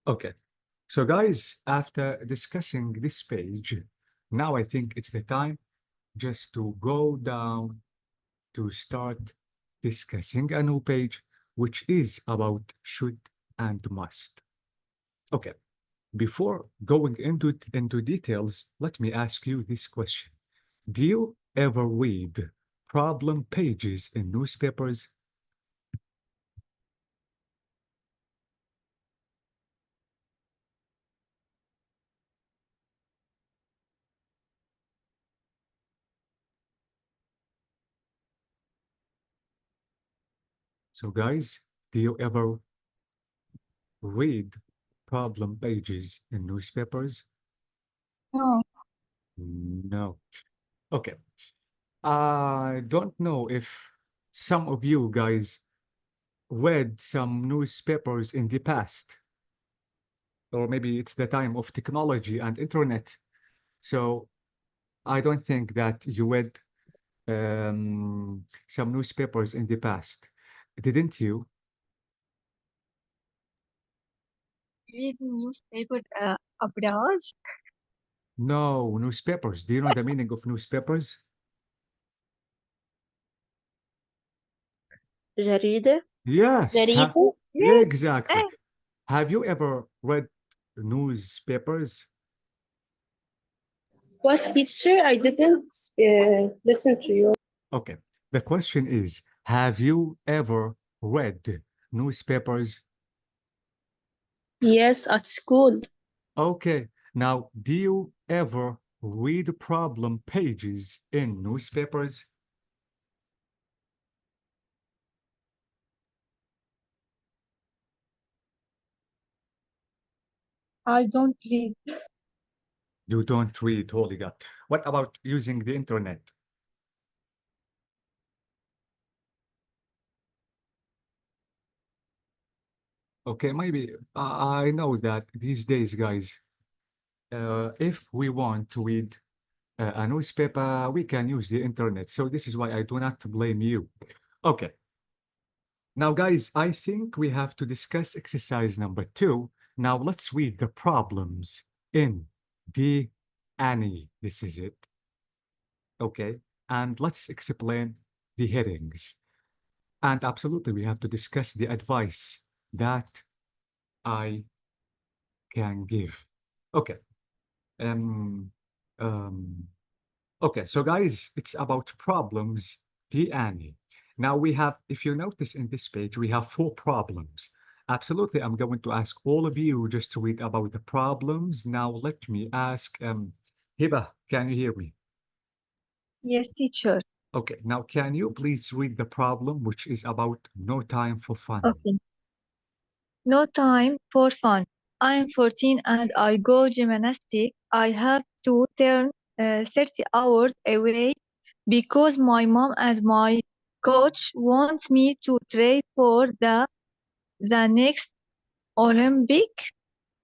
Okay. So guys, after discussing this page, now I think it's the time just to go down to start discussing a new page, which is about should and must. Okay. Before going into details, let me ask you this question. Do you ever read problem pages in newspapers? So guys, do you ever read problem pages in newspapers? No, No. Okay. I don't know if some of you guys read some newspapers in the past, or maybe it's the time of technology and internet. So I don't think that you read some newspapers in the past. Didn't you? read newspaper abroad. No, newspapers. Do you know the meaning of newspapers? جريدة Yes, جريدة exactly. Have you ever read newspapers? What teacher? I didn't listen to you. Okay. The question is, have you ever read newspapers? Yes, at school. Okay. Now, do you ever read problem pages in newspapers? I don't read. You don't read, holy God. What about using the internet? Okay, maybe I know that these days, guys, if we want to read a newspaper, we can use the internet. So this is why I do not blame you. Okay. Now, guys, I think we have to discuss exercise number 2. Now, let's read the problems in the Annie. This is it. Okay. And let's explain the headings. And absolutely, we have to discuss the advice that I can give. Okay. Um, um, okay, so guys, it's about problems, the Annie. Now we have, if you notice in this page, we have 4 problems. Absolutely, I'm going to ask all of you just to read about the problems. Now let me ask, Hiba, can you hear me? Yes, teacher. Okay, now can you please read the problem, which is about no time for fun? Okay. No time for fun. I am 14 and I go gymnastics. I have to turn 30 hours away because my mom and my coach want me to train for the next Olympic.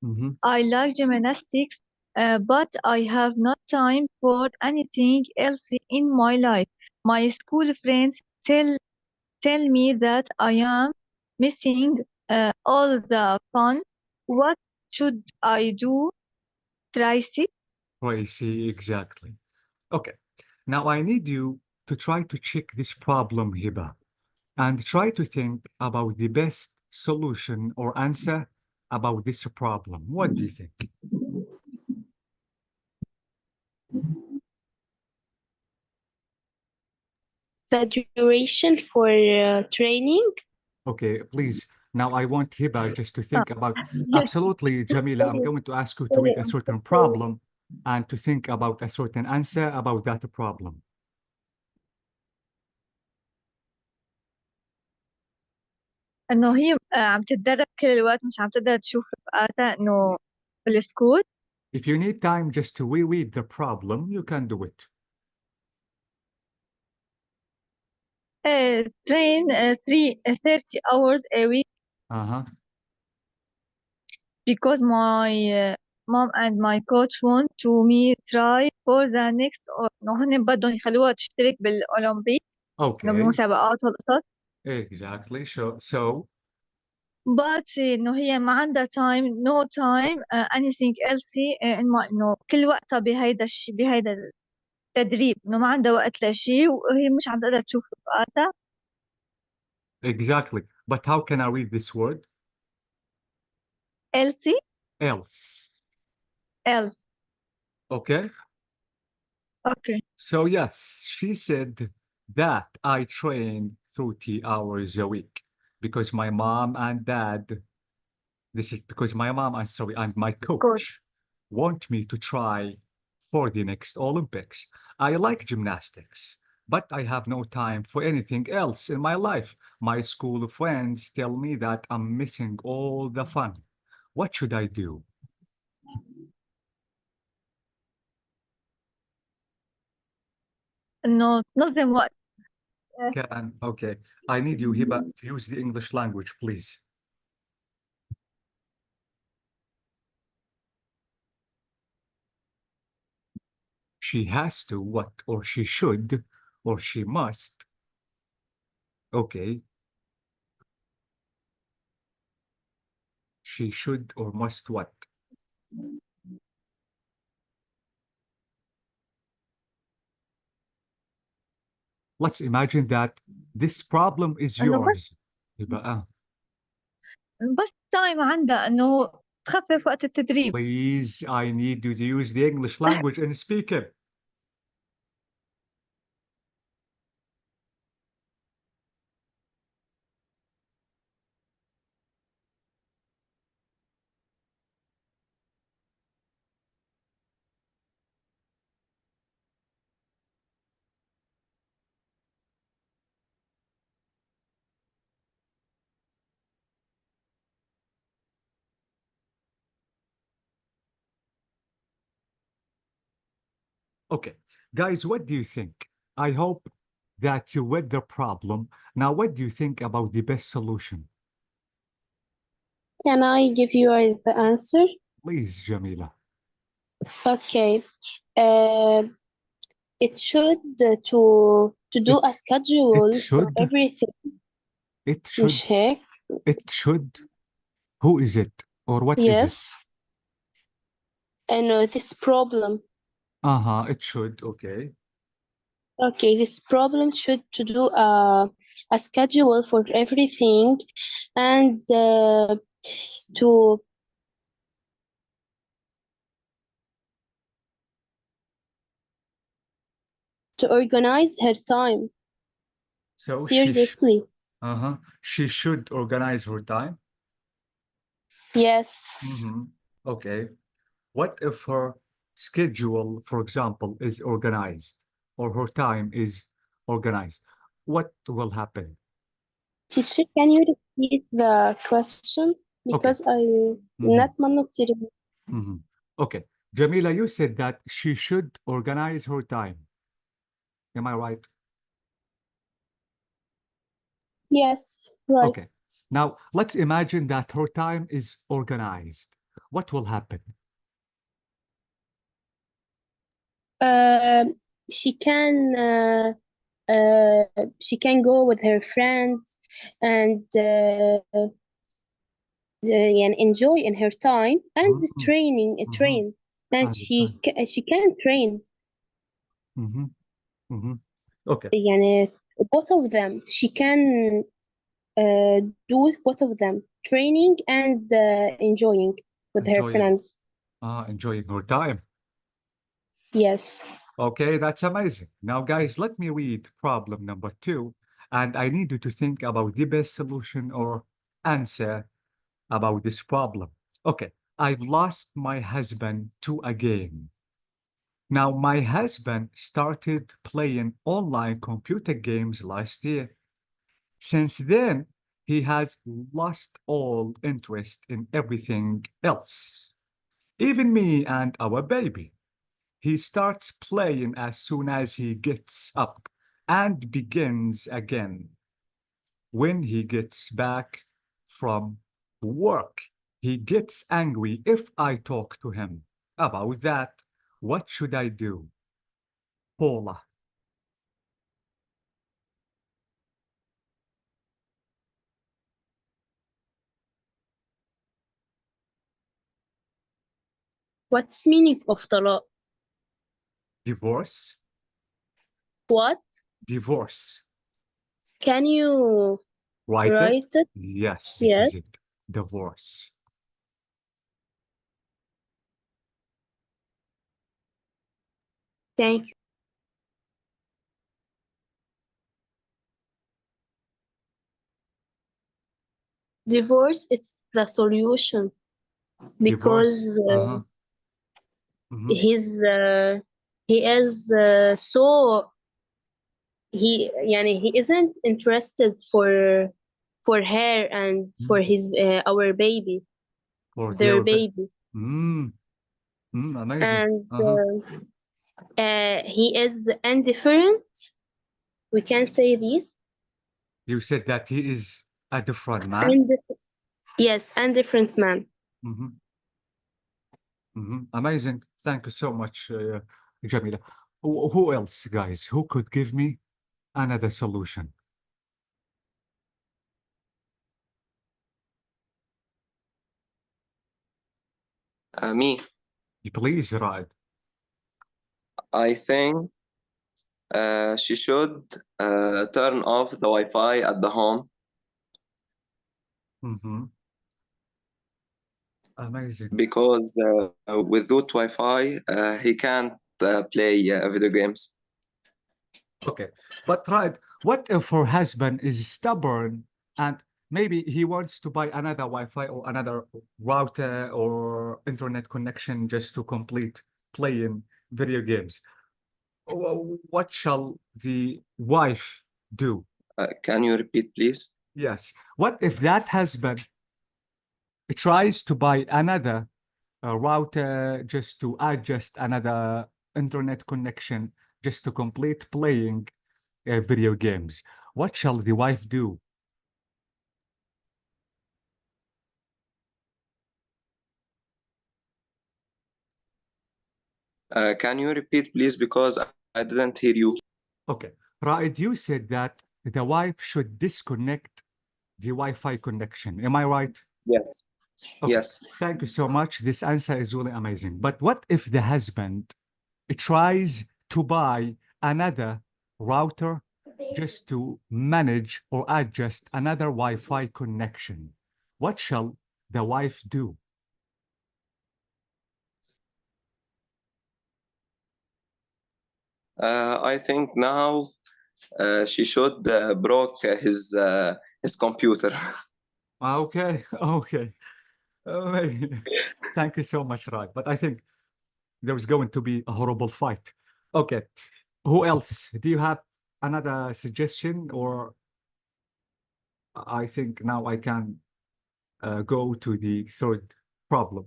Mhm. I like gymnastics, but I have not time for anything else in my life. My school friends tell me that I am missing all the fun. What should I do, Tracy? I see, exactly. Okay, now I need you to try to check this problem, Hiba, and try to think about the best solution or answer about this problem. What do you think? The duration for training. Okay, please. Now I want Hiba just to Ah, think about, yes, absolutely, Jamila, I'm sorry, going to ask you to sorry, read a I'm so certain sorry. problem and to think about a certain answer about that problem. إنه هي عم تتدرب كل الوقت مش عم تقدر تشوف رفقاتها إنه بالسكول. If you need time just to reread the problem, you can do it. Train 30 hours a week Uh-huh. because my mom and my coach want to me try for the next إنه هن بدهم يخلوها تشترك بالأولمبيك إنه Okay, بالمسابقات والقصص. exactly. So but إنه هي ما عندها time no time anything else إنه كل وقتها بهيدا التدريب، إنه ما عندها وقت لشيء وهي مش عم تقدر تشوف رفقاتها. Exactly. But how can I read this word? else Else. else. Okay? Okay. So yes, she said that I train 30 hours a week because my mom and dad, this is because my mom, I'm sorry, and my Good. coach want me to try for the next Olympics. I like gymnastics, but I have no time for anything else in my life. My school friends tell me that I'm missing all the fun. What should I do? إنه تنظم وقت. Okay, I need you, Hiba, to use the English language, please. She has to, what? Or she should, or she must. Okay. She should or must what? Let's imagine that this problem is إنه بس yours. يبقى time عندها إنه تخفف وقت التدريب. please, I need you to use the English language and speak it. Okay, guys, what do you think? I hope that you read the problem. Now, what do you think about the best solution? Can I give you the answer? Please, Jamila. Okay. Uh, it should to do a schedule It for should. everything. It مش should. هيك؟ It should. Who is it? Or what is it? Yes. And this problem. It should. Okay. Okay, this problem should to do a schedule for everything, and to organize her time. So Seriously. she should organize her time. Yes. Okay. What if her schedule, for example, is organized or her time is organized? What will happen? Teacher, can you repeat the question? Because I not منه كتير. Okay. Jamila, you said that she should organize her time. Am I right? Yes, right. Okay. Now, let's imagine that her time is organized. What will happen? She can go with her friends and and enjoy in her time and train and she can train. Okay. يعني both of them she can do both of them, training and enjoying with her friends. Enjoying her time. Yes. Okay, that's amazing. Now, guys, let me read problem number 2, and I need you to think about the best solution or answer about this problem. Okay, I've lost my husband to a game. Now, my husband started playing online computer games last year. Since then, he has lost all interest in everything else, even me and our baby. He starts playing as soon as he gets up and begins again when he gets back from work. He gets angry if I talk to him about that. What should I do? Paula. What's meaning of talaq? Divorce? What? Divorce. Can you Write it? write it? Yes, this Yes. is it. Divorce. Thank you. Divorce, it's the solution Divorce. because Mhm. he's he is so he isn't interested for her and for his our baby, For their their baby, amazing. and he is indifferent. We can say this. You said that he is a different man. And yes, indifferent man. Amazing. Thank you so much, Jamila. Who else, guys? Who could give me another solution? Me, Please, Raed. I think she should turn off the Wi-Fi at the home Amazing. because without Wi-Fi, he can't play video games. Okay. But Raed, what if her husband is stubborn and maybe he wants to buy another Wi-Fi or another router or internet connection just to complete playing video games? What shall the wife do? Can you repeat, please? Yes. What if that husband tries to buy another router just to adjust another internet connection just to complete playing video games? What shall the wife do? Can you repeat, please? Because I didn't hear you. Okay. Raed, you said that the wife should disconnect the Wi-Fi connection. Am I right? Yes. Okay. Yes. Thank you so much. This answer is really amazing. But what if the husband tries to buy another router just to manage or adjust another Wi-Fi connection? What shall the wife do? I think now she should broke his computer. Okay, okay. Maybe. Thank you so much, Rai. But I think there's going to be a horrible fight. Okay. Who else? Do you have another suggestion? Or I think now I can go to the third problem.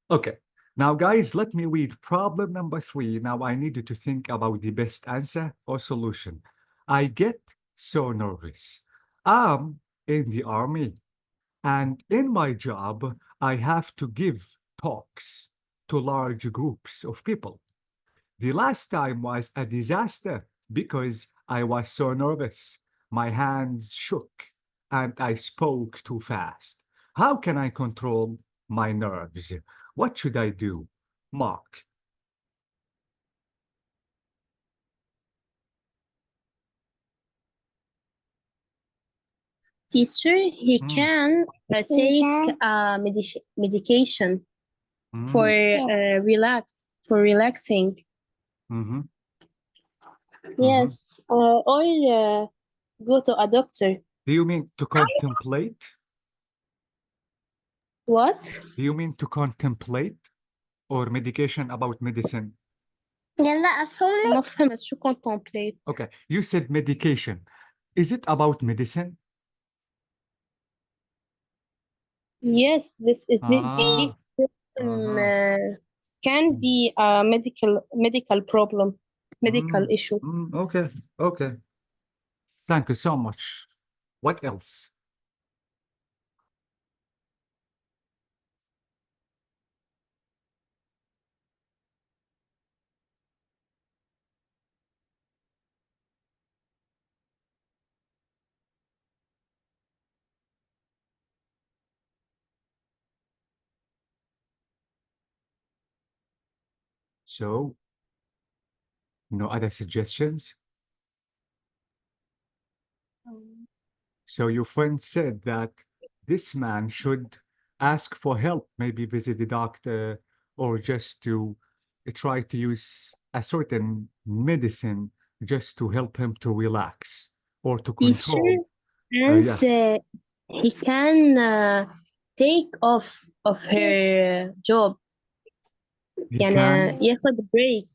Okay. Now, guys, let me read problem number 3. Now, I need you to think about the best answer or solution. I get so nervous. I'm in the army, and in my job, I have to give talks to large groups of people. The last time was a disaster because I was so nervous. My hands shook and I spoke too fast. How can I control my nerves? What should I do? Mark. Teacher, he Mm, can take medication for relaxing. mhm, mhm. Yes, or go to a doctor. Do you mean to contemplate? What? Do you mean to contemplate or medication about medicine? ما فهمت شو contemplate. Okay, you said medication. Is it about medicine? Yes, this Ah, um, uh-huh. can be a medical problem, medical Mm, issue. okay, okay. Thank you so much. What else? So, no other suggestions? So your friend said that this man should ask for help, maybe visit the doctor, or just to try to use a certain medicine just to help him to relax or to Teacher, control. and Yes, he can take off of her job. he يعني can. ياخد بريك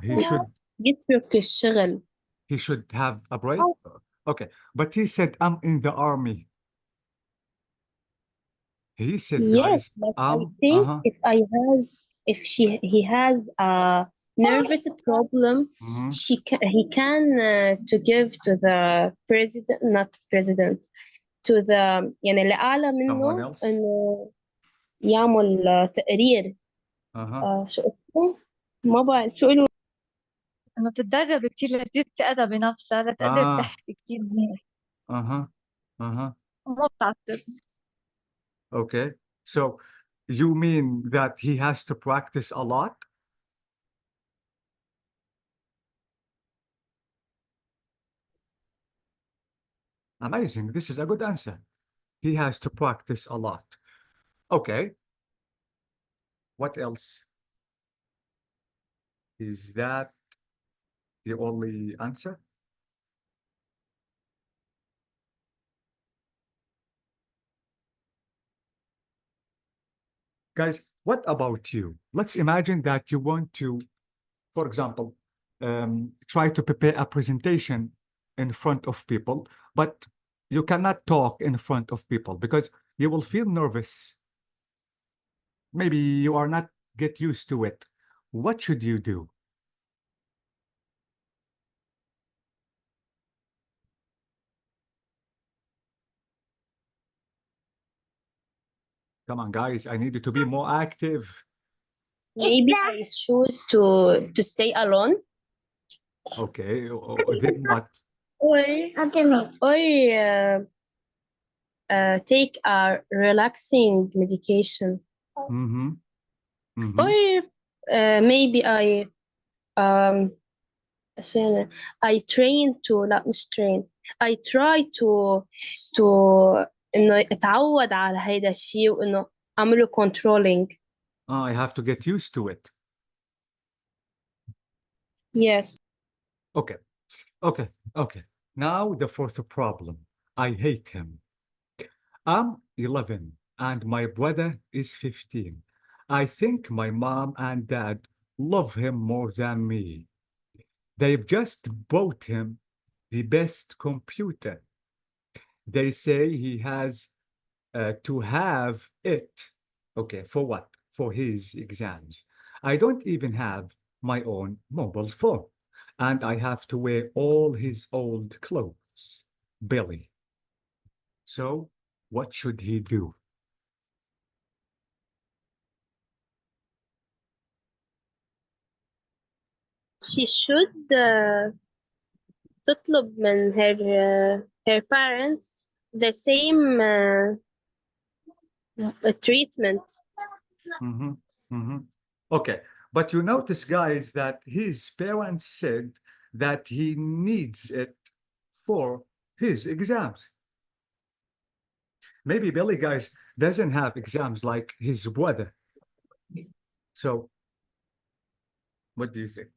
He should. يترك الشغل. He should have a break. Okay, but he said, "I'm in the army." He said, Yes, "Guys, but I think if he has a nervous problem, mhm, he can to give to the president, not president, to the يعني اللي أعلى someone منه else." إنه يعمل تقرير. Uh-huh. شو اسمه؟ ما بعرف شو له. إنه تتدرب كتير لتزيد ثقتها بنفسها لتقدر Ah, تحكي كتير منيح uh-huh. Uh-huh. وما بتعصب. Okay. So you mean that he has to practice a lot? Amazing. This is a good answer. He has to practice a lot. Okay. What else? Is that the only answer? Guys, what about you? Let's imagine that you want to, for example, try to prepare a presentation in front of people, but you cannot talk in front of people because you will feel nervous. Maybe you are not get used to it. What should you do? Come on, guys, I need you to be more active. Maybe I choose to stay alone. Okay, then what? Or take a relaxing medication. Mm-hmm. Mm-hmm. Or maybe um عشان I train to لا مش train I try to إنه أتعود على هيدا الشيء وإنه أعمله controlling. I have to get used to it. Yes. Okay, okay, okay. Now the fourth problem. I hate him. I'm 11 and my brother is 15. I think my mom and dad love him more than me. They've just bought him the best computer. They say he has to have it. Okay, for what? For his exams. I don't even have my own mobile phone, and I have to wear all his old clothes. Billy. So, what should he do? She should تطلب من her parents the same treatment. Mm-hmm. Mm-hmm. Okay, but you notice, guys, that his parents said that he needs it for his exams. Maybe Billy, guys, doesn't have exams like his brother. So, what do you think?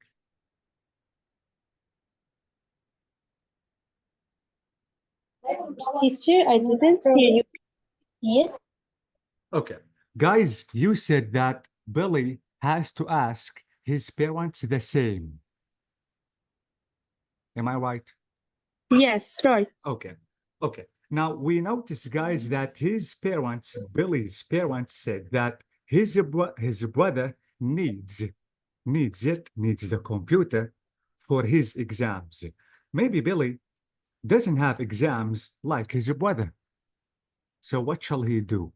Teacher, I didn't hear you. Yeah. Okay, guys, you said that Billy has to ask his parents the same. Am I right? Yes, right. Okay, okay. Now we notice, guys, that his parents, Billy's parents, said that his brother needs the computer for his exams. Maybe Billy doesn't have exams like his brother. So what shall he do?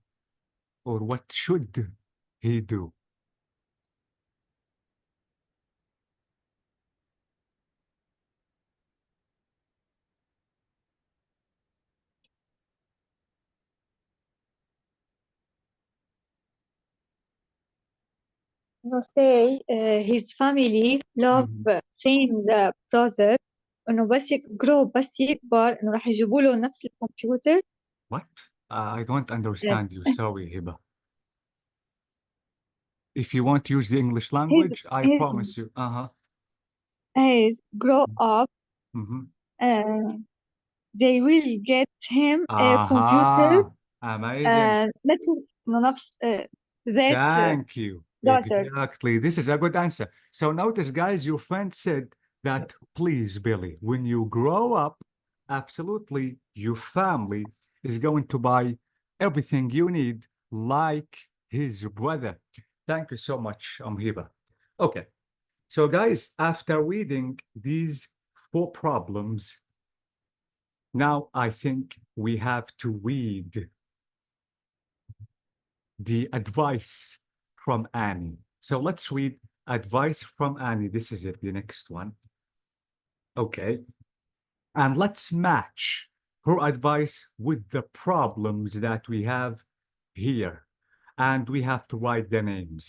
Or what should he do? say his family love same the brother انه بس يكبروا بس يكبر انه راح يجيبوا له نفس الكمبيوتر. What? I don't understand you. Sorry, Hiba. If you want to use the English language, I his promise you. his grow up Mhm. they will get him a computer Amazing. نفس نفس that Thank you. daughter. Exactly. This is a good answer. So notice, guys, your friend said that, please, Billy, when you grow up, absolutely, your family is going to buy everything you need, like his brother. Thank you so much, Hiba. Okay. So, guys, after reading these 4 problems, now I think we have to read the advice from Annie. So let's read advice from Annie. This is it, the next one. Okay. And let's match her advice with the problems that we have here. And we have to write the names.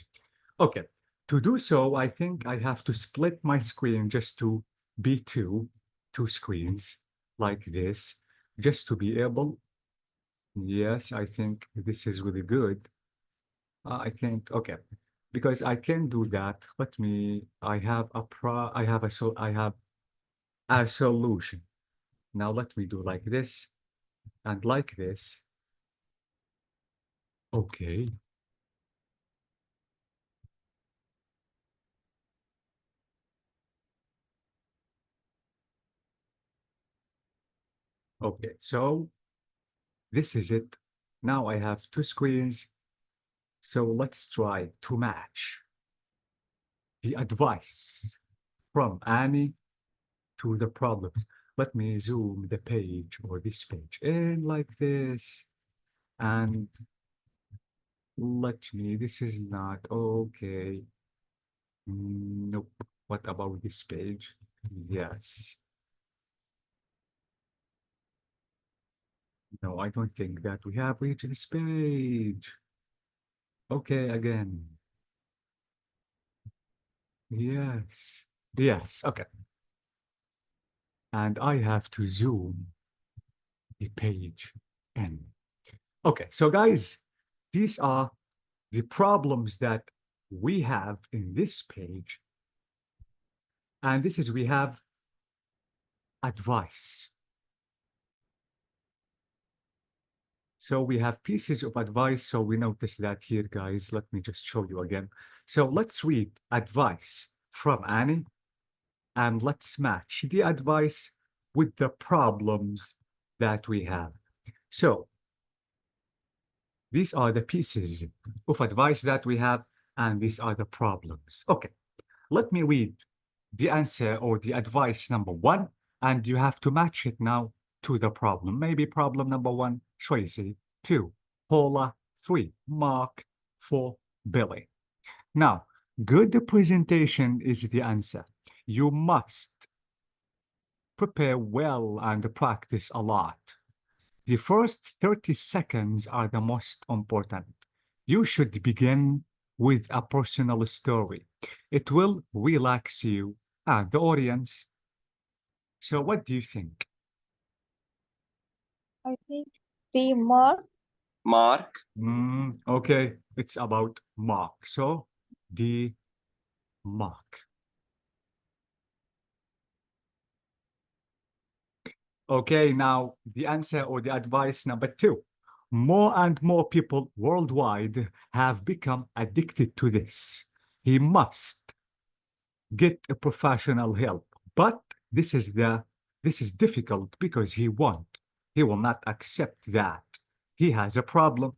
Okay. To do so, I think I have to split my screen just to be two screens like this, just to be able. Yes, I think this is really good. I can't, okay, because I can do that. Let me, I have a solution. Now let me do like this and like this. Okay. Okay, so this is it. Now I have 2 screens. So let's try to match the advice from Annie to the problems. Let me zoom the page or this page in like this. And this is not okay. Nope. What about this page? Yes. No, I don't think that we have reached this page. Okay, again. Yes. Yes, okay. And I have to zoom the page in. Okay, so guys, these are the problems that we have in this page. And this is, we have advice. So we have pieces of advice. So we notice that here, guys. Let me just show you again. So let's read advice from Annie and let's match the advice with the problems that we have. So these are the pieces of advice that we have, and these are the problems. Okay, let me read the answer or the advice number 1, and you have to match it now to the problem. Maybe problem number 1, Tracy. 2, Paula. 3, Mark. 4, Billy. Now, good presentation is the answer. You must prepare well and practice a lot. The first 30 seconds are the most important. You should begin with a personal story. It will relax you and the audience. So what do you think? I think 3 Mark. Mark. Okay, it's about Mark. So the Mark. Okay, now the answer or the advice number 2. More and more people worldwide have become addicted to this. He must get a professional help. But this is difficult because he will not accept that. He has a problem.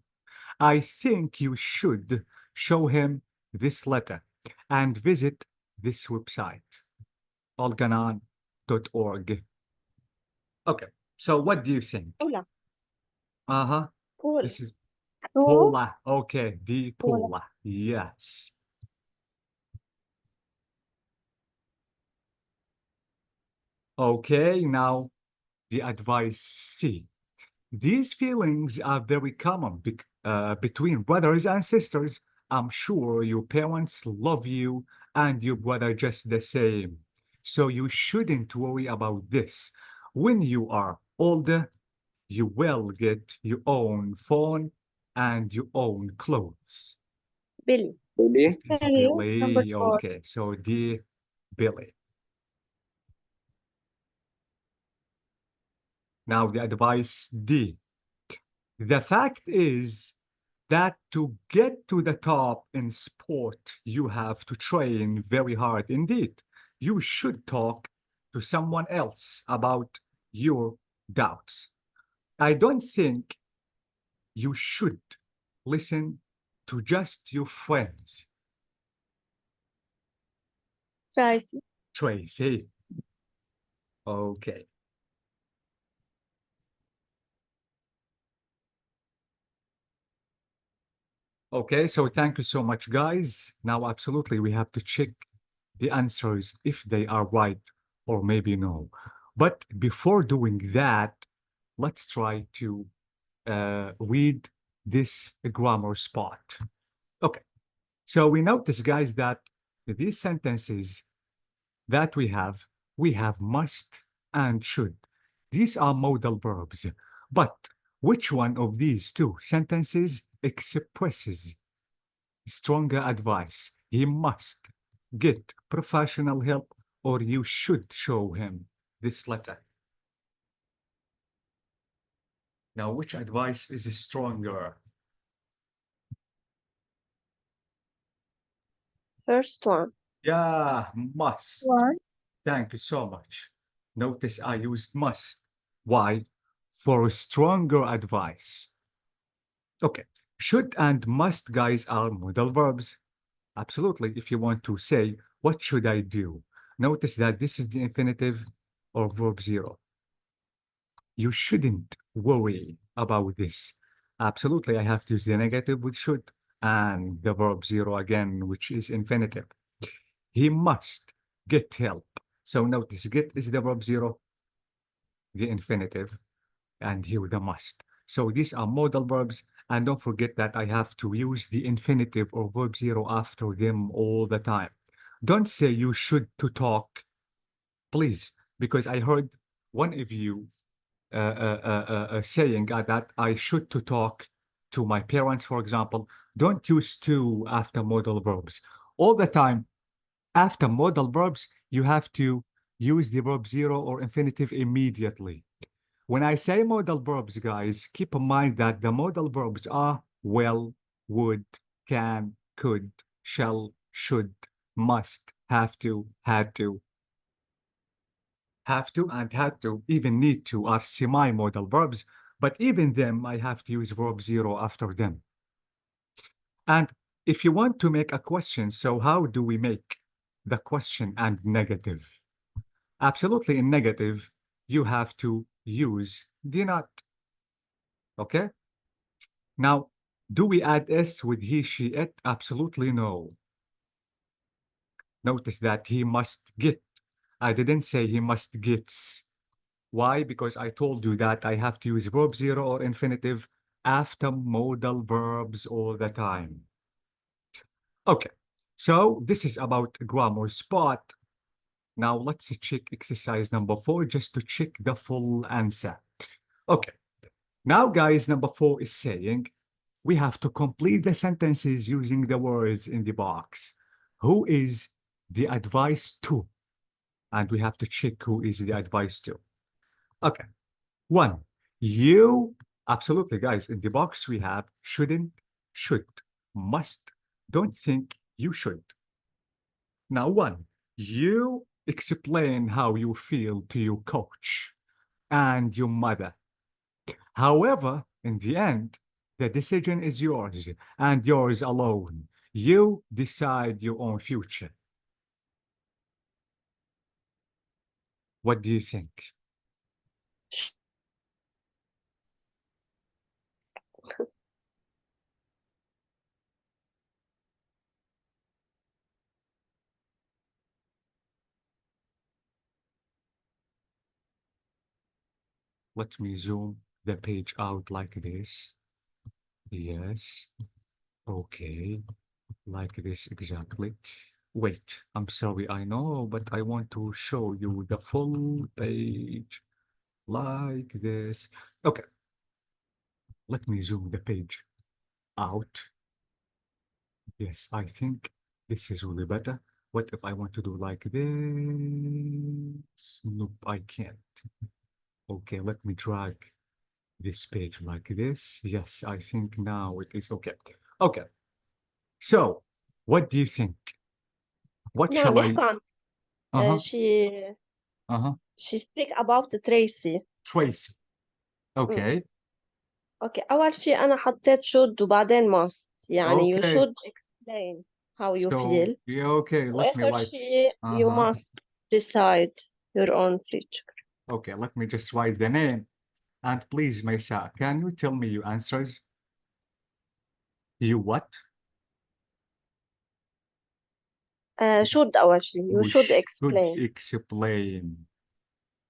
I think you should show him this letter and visit this website, alganan.org. Okay, so what do you think? Paula. Uh-huh. Paula. This is Who? Paula. Okay, the Paula. Paula. Yes. Okay, now the advice C. These feelings are very common between brothers and sisters. I'm sure your parents love you and your brother just the same. So you shouldn't worry about this. When you are older, you will get your own phone and your own clothes. Billy. Really? It's Okay, number Billy. 4. Okay, so dear Billy. Now the advice D. The fact is that to get to the top in sport, you have to train very hard indeed. You should talk to someone else about your doubts. I don't think you should listen to just your friends. Tracy. Tracy. Okay. Okay, so thank you so much, guys. Now, absolutely, we have to check the answers if they are right or maybe no. But before doing that, let's try to read this grammar spot. Okay, so we notice, guys, that these sentences that we have must and should. These are modal verbs. But which one of these two sentences expresses stronger advice? He must get professional help or you should show him this letter. Now, which advice is stronger? First one. Yeah, must. 1. Thank you so much. Notice I used must. Why? For stronger advice. Okay. Should and must, guys, are modal verbs. Absolutely. If you want to say, what should I do? Notice that this is the infinitive or verb 0. You shouldn't worry about this. Absolutely. I have to use the negative with should and the verb 0 again, which is infinitive. He must get help. So notice get is the verb 0, the infinitive, and here the must. So these are modal verbs. And don't forget that I have to use the infinitive or verb 0 after them all the time. Don't say you should to talk, please, because I heard one of you saying that I should to talk to my parents, for example. Don't use to after modal verbs. All the time, after modal verbs, you have to use the verb 0 or infinitive immediately. When I say modal verbs, guys, keep in mind that the modal verbs are will, would, can, could, shall, should, must, have to, had to. Have to and had to, even need to are semi-modal verbs, but even them, I have to use verb 0 after them. And if you want to make a question, so how do we make the question and negative? Absolutely, in negative, you have to use the not. Okay? Now, do we add s with he, she, it? Absolutely no. Notice that he must get. I didn't say he must gets. Why? Because I told you that I have to use verb 0 or infinitive after modal verbs all the time. Okay, so this is about grammar spot. Now let's check exercise number 4 just to check the full answer. Okay, now guys, number 4 is saying we have to complete the sentences using the words in the box. Who is the advice to? And we have to check who is the advice to. Okay, 1. You, absolutely guys, in the box we have shouldn't, should, must, don't think, you should. Now 1. You explain how you feel to your coach and your mother. However, in the end, the decision is yours and yours alone. You decide your own future. What do you think? Let me zoom the page out like this. Yes. Okay. like this exactly. Wait, I'm sorry, I know, but I want to show you the full page like this. Okay, let me zoom the page out. Yes, I think this is really better. What if I want to do like this? Nope, I can't. Okay, let me drag this page like this. Yes, I think now it is okay. Okay, so what do you think? What نعم shall I? يحكوا عن Uh-huh, she uh-huh. speak about Tracy. Tracy. Okay, اوكي اول شيء انا حطيت should وبعدين must يعني you okay. should explain how you So, feel yeah, okay, let me واخر write. شيء you Uh-huh. must decide your own future. Okay, let me just write the name. And please, Maisa, can you tell me your answers? You what? should أول شيء you We should should explain. explain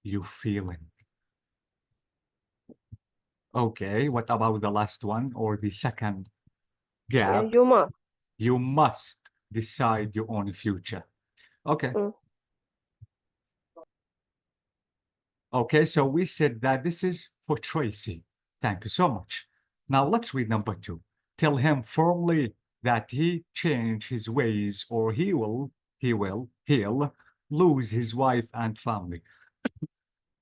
your feeling. Okay, what about the last one or the second gap? you must. You must decide your own future. Okay. Okay, so we said that this is for Tracy. Thank you so much. Now let's read number 2. Tell him firmly that he change his ways or he'll lose his wife and family.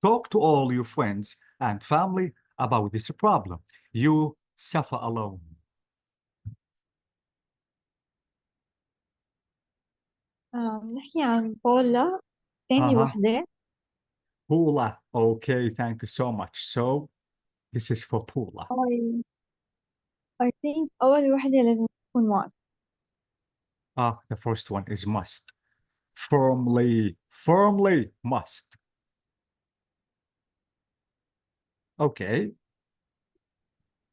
Talk to all your friends and family about this problem. You suffer alone. نحكي عن بولا ثاني وحدة. Paula. Okay, thank you so much. So this is for Paula. I think أول وحدة لازم تكون must. The first one is must. Firmly must. Okay.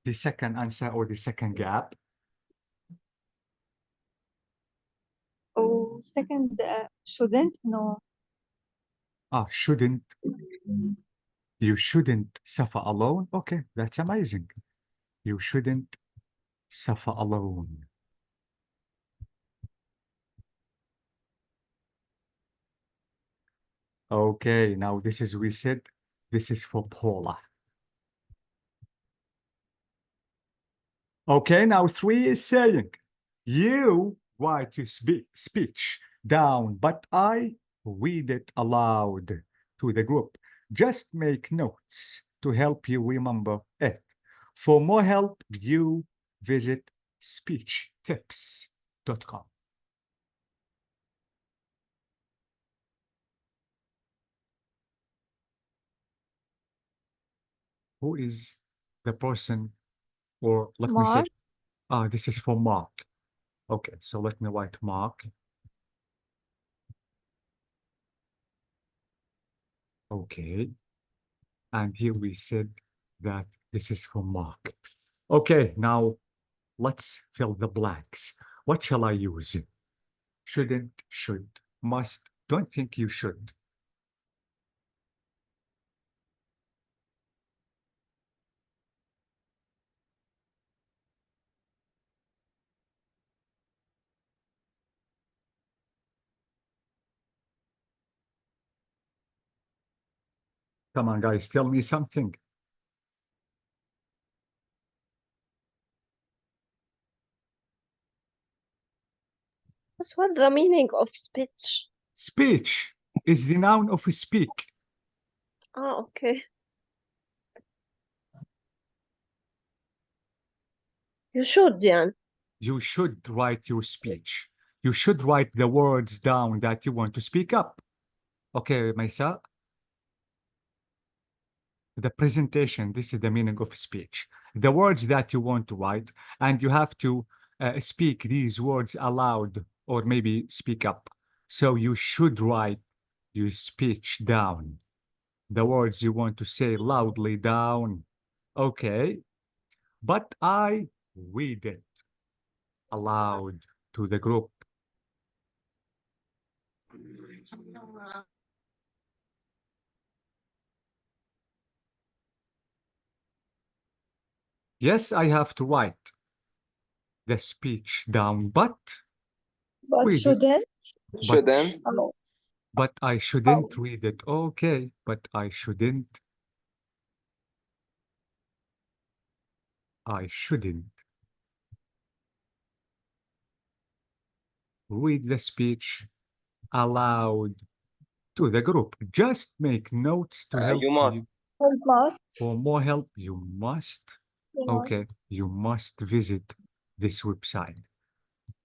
The second answer or the second gap. Oh, second shouldn't, no. Shouldn't. You shouldn't suffer alone. Okay, that's amazing. You shouldn't suffer alone. Okay, now this is, we said, this is for Paula. Okay, now 3 is saying, you write your speech down, but I read it aloud to the group. Just make notes to help you remember it. For more help, you visit speechtips.com. Who is the person, or let me say, this is for Mark. Okay, so let me write Mark. Okay. And here we said that this is for Mark. Okay, now let's fill the blanks. What shall I use? Shouldn't, should, must, don't think you should. Come on, guys, tell me something. That's what the meaning of speech. Speech is the noun of speak. Okay. You should يعني. You should write your speech. You should write the words down that you want to speak up. Okay, Maisa? The presentation, this is the meaning of speech. The words that you want to write, and you have to speak these words aloud or maybe speak up. So you should write your speech down. The words you want to say loudly down. Okay. But I read it aloud to the group. Yes, I have to write the speech down, but But Read it. shouldn't? But, Shouldn't. Oh, but I shouldn't read it. Okay, but I shouldn't. I shouldn't read the speech aloud to the group. Just make notes to help You must. you. I must. For more help, you must. Okay, you must visit this website.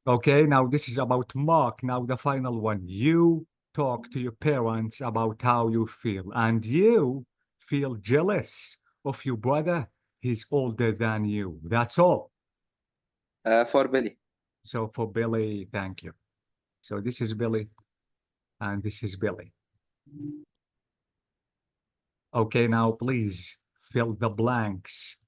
Okay, now this is about Mark. Now the final one. You talk to your parents about how you feel, and you feel jealous of your brother. He's older than you. That's all. For Billy. So for Billy, thank you. So this is Billy, and this is Billy. Okay, now please fill the blanks